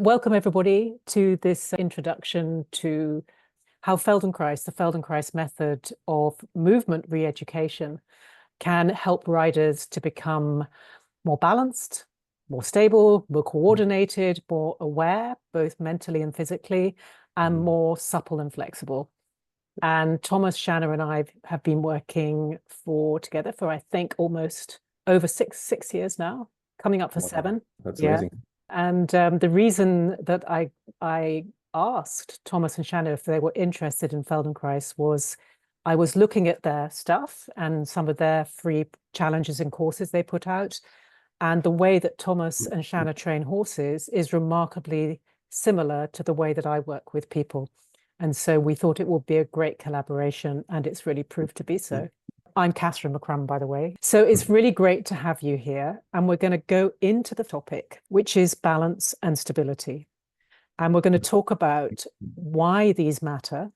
Welcome everybody to this introduction to how Feldenkrais, the Feldenkrais method of movement re-education, can help riders to become more balanced, more stable, more coordinated, more aware, both mentally and physically, and more supple and flexible. And Thomas, Shana, and I have been working together for, I think, almost over six years now, coming up for 7. That's amazing. And the reason that I asked Thomas and Shana if they were interested in Feldenkrais was I was looking at their stuff and some of their free challenges and courses they put out. And the way that Thomas and Shana train horses is remarkably similar to the way that I work with people. And so we thought it would be a great collaboration, and it's really proved to be so. I'm Catherine McCrum, by the way. So it's really great to have you here. And we're going to go into the topic, which is balance and stability. And we're going to talk about why these matter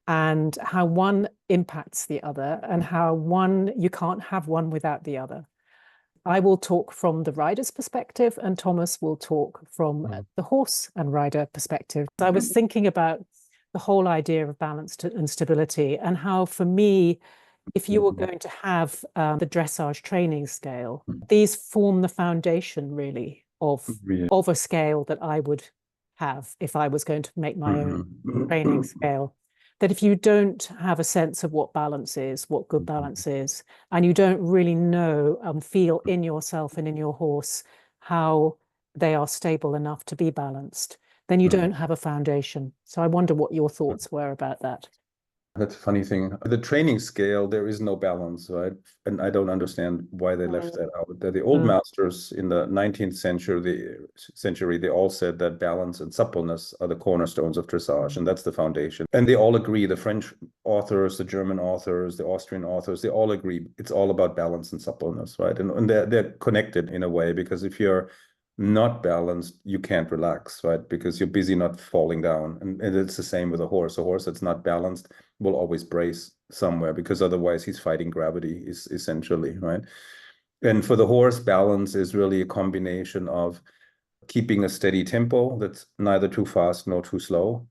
and how one impacts the other and how you can't have one without the other. I will talk from the rider's perspective and Thomas will talk from the horse and rider perspective. I was thinking about the whole idea of balance and stability and how, for me, if you were going to have the dressage training scale, these form the foundation really of a scale that I would have if I was going to make my own training scale. That if you don't have a sense of what balance is, what good balance is, and you don't really know and feel in yourself and in your horse how they are stable enough to be balanced, then you don't have a foundation. So I wonder what your thoughts were about that. That's a funny thing. The training scale, there is no balance, right? And I don't understand why they left that out. The old masters in the 19th century, they all said that balance and suppleness are the cornerstones of dressage, and that's the foundation. And they all agree, the French authors, the German authors, the Austrian authors, they all agree it's all about balance and suppleness, right? And they're connected in a way, because if you're not balanced, you can't relax, right? Because you're busy not falling down. And it's the same with a horse. A horse that's not balanced will always brace somewhere, because otherwise he's fighting gravity, is essentially, right? And for the horse, balance is really a combination of keeping a steady tempo that's neither too fast nor too slow,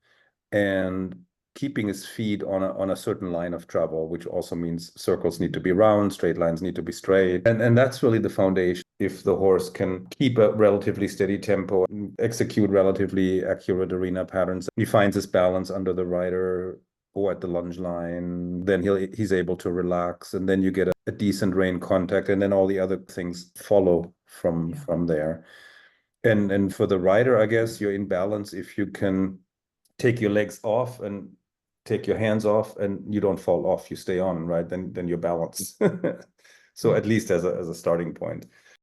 and keeping his feet on a certain line of travel, which also means circles need to be round, straight lines need to be straight. And that's really the foundation. If the horse can keep a relatively steady tempo and execute relatively accurate arena patterns, he finds his balance under the rider or at the lunge line, then he's able to relax, and then you get a decent rein contact, and then all the other things follow from there. And for the rider, I guess you're in balance if you can take your legs off and take your hands off, and you don't fall off, you stay on, right? Then you're balanced. So at least as a starting point.